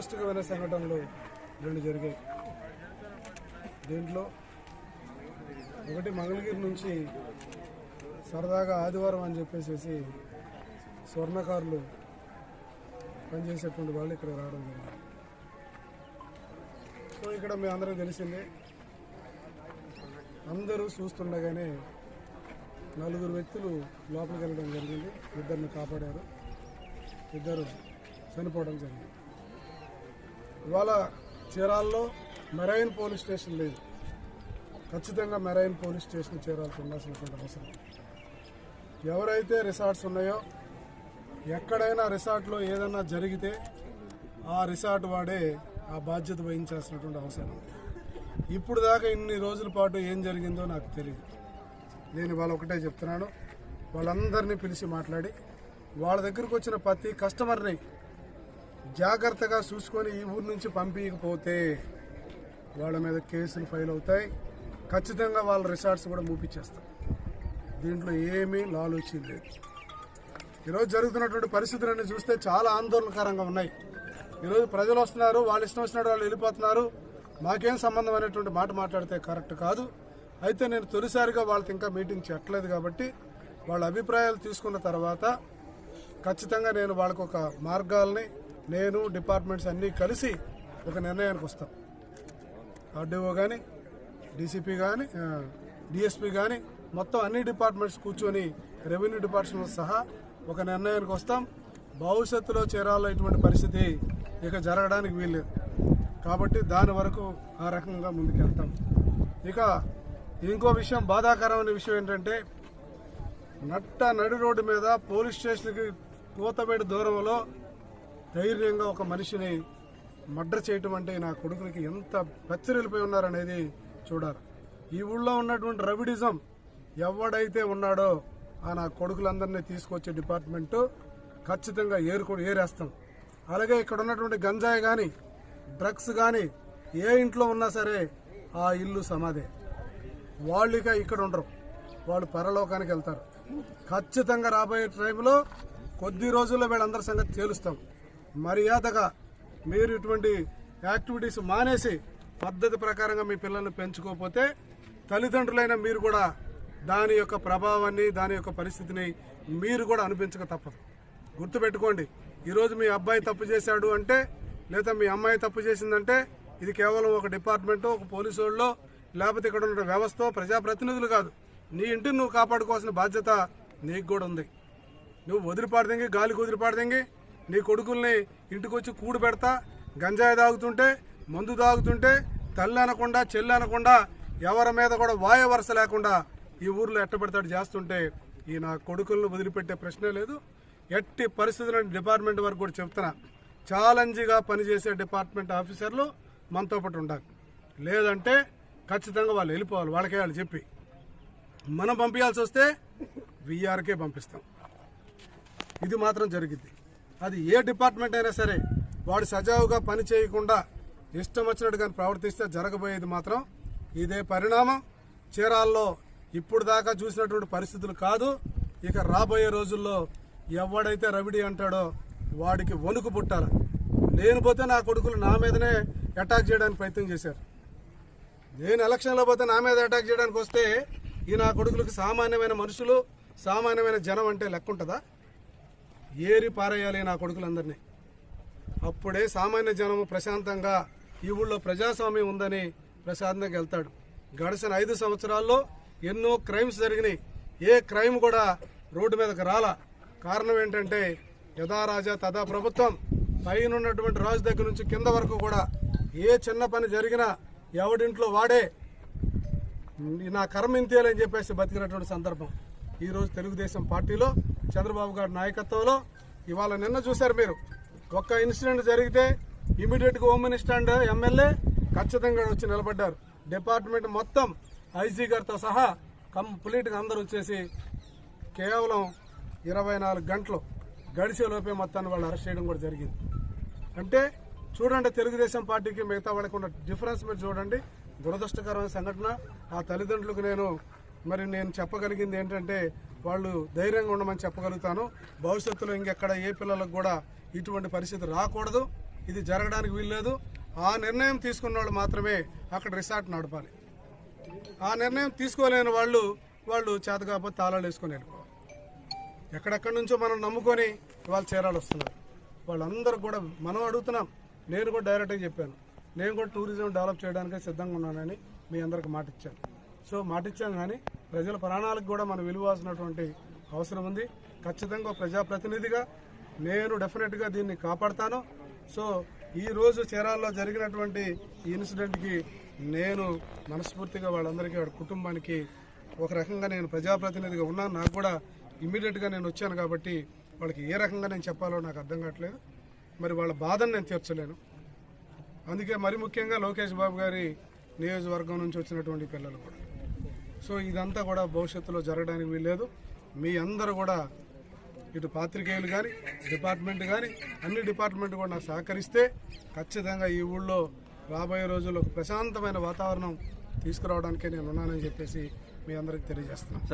దురదృష్టకరమైన సంఘటనలు రెండు జరిగాయి. దీంట్లో ఒకటి మంగళగిరి నుంచి సరదాగా ఆదివారం అని చెప్పేసి స్వర్ణకారులు పనిచేసేటువంటి వాళ్ళు ఇక్కడ రావడం జరిగింది. సో ఇక్కడ మీ అందరికీ తెలిసిందే, అందరూ చూస్తుండగానే 4 వ్యక్తులు లోపలికి వెళ్ళడం జరిగింది. 2 కాపాడారు, 2 చనిపోవడం జరిగింది. ఇవాళ చీరాల్లో మెరైన్ పోలీస్ స్టేషన్ లేదు. ఖచ్చితంగా మెరైన్ పోలీస్ స్టేషన్ చీరాలకు ఉండాల్సినటువంటి అవసరం. ఎవరైతే రిసార్ట్స్ ఉన్నాయో ఎక్కడైనా రిసార్ట్లో ఏదైనా జరిగితే ఆ రిసార్ట్ వాడే ఆ బాధ్యత వహించాల్సినటువంటి అవసరం ఉంది. ఇప్పుడు దాకా ఇన్ని రోజుల పాటు ఏం జరిగిందో నాకు తెలియదు. నేను ఇవాళ ఒకటే చెప్తున్నాను, వాళ్ళందరినీ పిలిచి మాట్లాడి వాళ్ళ దగ్గరకు వచ్చిన ప్రతి కస్టమర్ని జాగ్రత్తగా చూసుకొని ఈ ఊరు నుంచి పంపించకపోతే వాళ్ళ మీద కేసులు ఫైల్ అవుతాయి. ఖచ్చితంగా వాళ్ళ రిసార్ట్స్ కూడా మూపించేస్తాం. దీంట్లో ఏమీ లాలూచీ లేదు. ఈరోజు జరుగుతున్నటువంటి పరిస్థితులన్నీ చూస్తే చాలా ఆందోళనకరంగా ఉన్నాయి. ఈరోజు ప్రజలు వస్తున్నారు, వాళ్ళు ఇష్టం వచ్చినట్టు వాళ్ళు వెళ్ళిపోతున్నారు, మాకేం సంబంధం అనేటువంటి మాట మాట్లాడితే కరెక్ట్ కాదు. అయితే నేను తొలిసారిగా వాళ్ళతో ఇంకా మీటింగ్ చేయట్లేదు కాబట్టి వాళ్ళ అభిప్రాయాలు తీసుకున్న తర్వాత ఖచ్చితంగా నేను వాళ్ళకు ఒక మార్గాల్ని నేను డిపార్ట్మెంట్స్ అన్నీ కలిసి ఒక నిర్ణయానికి వస్తాం. ఆర్డీఓ కానీ, డీసీపీ కానీ, డిఎస్పీ కానీ మొత్తం అన్ని డిపార్ట్మెంట్స్ కూర్చొని రెవెన్యూ డిపార్ట్మెంట్ సహా ఒక నిర్ణయానికి వస్తాం. భవిష్యత్తులో చీరాల్లో ఇటువంటి పరిస్థితి ఇక జరగడానికి వీల్లేదు కాబట్టి దాని వరకు ఆ రకంగా ముందుకెళ్తాం. ఇక ఇంకో విషయం, బాధాకరమైన విషయం ఏంటంటే నడి రోడ్డు మీద పోలీస్ స్టేషన్కి కూతబేడి దూరంలో ధైర్యంగా ఒక మనిషిని మర్డర్ చేయటం అంటే నా కొడుకులకి ఎంత పచ్చరిల్లిపోయి ఉన్నారనేది చూడాలి. ఈ ఊళ్ళో ఉన్నటువంటి రవిడిజం ఎవడైతే ఉన్నాడో ఆ నా కొడుకులందరినీ తీసుకొచ్చే డిపార్ట్మెంటు ఖచ్చితంగా ఏరేస్తాం. అలాగే ఇక్కడ ఉన్నటువంటి గంజాయి కానీ, డ్రగ్స్ కానీ ఏ ఇంట్లో ఉన్నా సరే ఆ ఇల్లు సమాధే. వాళ్ళు ఇక ఇక్కడ ఉండరు, వాళ్ళు పరలోకానికి వెళ్తారు. ఖచ్చితంగా రాబోయే టైంలో కొద్ది రోజుల్లో వీళ్ళందరి సంగతి తేలుస్తాం. మర్యాదగా మీరు ఇటువంటి యాక్టివిటీస్ మానేసి పద్ధతి ప్రకారంగా మీ పిల్లల్ని పెంచుకోకపోతే తల్లిదండ్రులైన మీరు కూడా దాని యొక్క ప్రభావాన్ని, దాని యొక్క పరిస్థితిని మీరు కూడా అనిపించక తప్పదు. గుర్తుపెట్టుకోండి, ఈరోజు మీ అబ్బాయి తప్పు చేశాడు అంటే లేదా మీ అమ్మాయి తప్పు చేసిందంటే ఇది కేవలం ఒక డిపార్ట్మెంటో, ఒక పోలీసు వాళ్ళో, లేకపోతే ఇక్కడ ఉన్న వ్యవస్థ, ప్రజాప్రతినిధులు కాదు. నీ ఇంటిని నువ్వు కాపాడుకోవాల్సిన బాధ్యత నీకు కూడా ఉంది. నువ్వు వదిలిపాడదంగి, గాలికి వదిలిపాడదంగి నీ కొడుకుల్ని ఇంటికి వచ్చి కూడు పెడతా, గంజాయి తాగుతుంటే, మందు తాగుతుంటే తల్లి అనకుండా, చెల్లి అనకుండా, ఎవరి మీద కూడా వాయ వరుస లేకుండా ఈ ఊర్లో ఎట్టబెడతాడు చేస్తుంటే ఈ నా కొడుకులను వదిలిపెట్టే ప్రశ్నే లేదు. ఎట్టి పరిస్థితులను డిపార్ట్మెంట్ వరకు కూడా చెప్తున్నా, ఛాలెంజ్గా పనిచేసే డిపార్ట్మెంట్ ఆఫీసర్లు మనతో పాటు ఉండాలి. లేదంటే ఖచ్చితంగా వాళ్ళు వెళ్ళిపోవాలి. వాళ్ళకే వాళ్ళు చెప్పి మనం పంపించాల్సి వస్తే వీఆర్కే పంపిస్తాం. ఇది మాత్రం జరిగింది. అది ఏ డిపార్ట్మెంట్ అయినా సరే వాడు సజావుగా పని చేయకుండా ఇష్టం వచ్చినట్టు కానీ ప్రవర్తిస్తే జరగబోయేది మాత్రం ఇదే పరిణామం. చీరాల్లో ఇప్పుడు దాకా చూసినటువంటి పరిస్థితులు కాదు. ఇక రాబోయే రోజుల్లో ఎవడైతే రవిడి అంటాడో వాడికి వణుకు పుట్టాలి. లేనిపోతే నా కొడుకులు నా మీదనే అటాక్ చేయడానికి ప్రయత్నం చేశారు. నేను ఎలక్షన్లో పోతే నా మీద అటాక్ చేయడానికి వస్తే ఈ నా కొడుకులకు సామాన్యమైన మనుషులు, సామాన్యమైన జనం అంటే లెక్క ఉంటుందా? ఏరి పారేయాలి నా కొడుకులందరినీ. అప్పుడే సామాన్య జనము ప్రశాంతంగా ఈ ఊళ్ళో ప్రజాస్వామ్యం ఉందని ప్రశాంతంగా వెళ్తాడు. గడిచిన 5 సంవత్సరాల్లో ఎన్నో క్రైమ్స్ జరిగినాయి. ఏ క్రైమ్ కూడా రోడ్డు మీదకి రాలా. కారణం ఏంటంటే యథా రాజా తదా ప్రభుత్వం. పైన ఉన్నటువంటి రాజు దగ్గర నుంచి కింద వరకు కూడా ఏ చిన్న పని జరిగినా ఎవడింట్లో వాడే నా కర్మ ఇంతేలని చెప్పేసి బతికినటువంటి సందర్భం. ఈరోజు తెలుగుదేశం పార్టీలో చంద్రబాబు గారి నాయకత్వంలో ఇవాళ నిన్న చూశారు మీరు, ఒక్క ఇన్సిడెంట్ జరిగితే ఇమీడియట్గా హోమ్ మినిస్టర్ అండ్ ఎమ్మెల్యే ఖచ్చితంగా వచ్చి నిలబడ్డారు. డిపార్ట్మెంట్ మొత్తం ఐజీ గారితో సహా కంప్లీట్గా అందరూ వచ్చేసి కేవలం 24 గంటలు గడిచేలోపే మొత్తాన్ని వాళ్ళు అరెస్ట్ చేయడం కూడా జరిగింది. అంటే చూడండి, తెలుగుదేశం పార్టీకి మిగతా వాళ్ళకి ఉన్న డిఫరెన్స్ మీరు చూడండి. దురదృష్టకరమైన సంఘటన. ఆ తల్లిదండ్రులకు నేను చెప్పగలిగింది ఏంటంటే వాళ్ళు ధైర్యంగా ఉండమని చెప్పగలుగుతాను. భవిష్యత్తులో ఇంకెక్కడ ఏ పిల్లలకు కూడా ఇటువంటి పరిస్థితి రాకూడదు. ఇది జరగడానికి వీల్లేదు. ఆ నిర్ణయం తీసుకున్న వాళ్ళు మాత్రమే అక్కడ రిసార్ట్ నడపాలి. ఆ నిర్ణయం తీసుకోలేని వాళ్ళు చేత కాకపోతే తాళాలు వేసుకొని వెళ్ళిపోవాలి. ఎక్కడెక్కడి నుంచో మనం నమ్ముకొని వాళ్ళు చీరాలు వస్తున్నారు. వాళ్ళందరూ కూడా మనం అడుగుతున్నాం. నేను కూడా డైరెక్ట్గా చెప్పాను, నేను కూడా టూరిజం డెవలప్ చేయడానికి సిద్ధంగా ఉన్నానని మీ అందరికి మాట ఇచ్చాను. సో మాట ఇచ్చాను, కానీ ప్రజల ప్రాణాలకు కూడా మనం విలువాల్సినటువంటి అవసరం ఉంది. ఖచ్చితంగా ప్రజాప్రతినిధిగా నేను డెఫినెట్గా దీన్ని కాపాడుతాను. సో ఈ రోజు చీరాల్లో జరిగినటువంటి ఈ ఇన్సిడెంట్కి నేను మనస్ఫూర్తిగా వాళ్ళందరికీ వాళ్ళ కుటుంబానికి ఒక రకంగా నేను ప్రజాప్రతినిధిగా ఉన్నాను. నాకు కూడా ఇమ్మీడియట్గా నేను వచ్చాను కాబట్టి వాళ్ళకి ఏ రకంగా నేను చెప్పాలో నాకు అర్థం కావట్లేదు. మరి వాళ్ళ బాధను నేను తీర్చలేను. అందుకే మరి ముఖ్యంగా లోకేష్ బాబు గారి నియోజకవర్గం నుంచి వచ్చినటువంటి పిల్లలు కూడా. సో ఇదంతా కూడా భవిష్యత్తులో జరగడానికి వీల్లేదు. మీ అందరూ కూడా ఇటు పాత్రికేయులు కానీ డిపార్ట్మెంట్ కానీ అన్ని డిపార్ట్మెంట్ కూడా నాకు సహకరిస్తే ఖచ్చితంగా ఈ ఊళ్ళో రాబోయే రోజుల్లో ప్రశాంతమైన వాతావరణం తీసుకురావడానికే నేను ఉన్నానని చెప్పేసి మీ అందరికీ తెలియజేస్తున్నాను.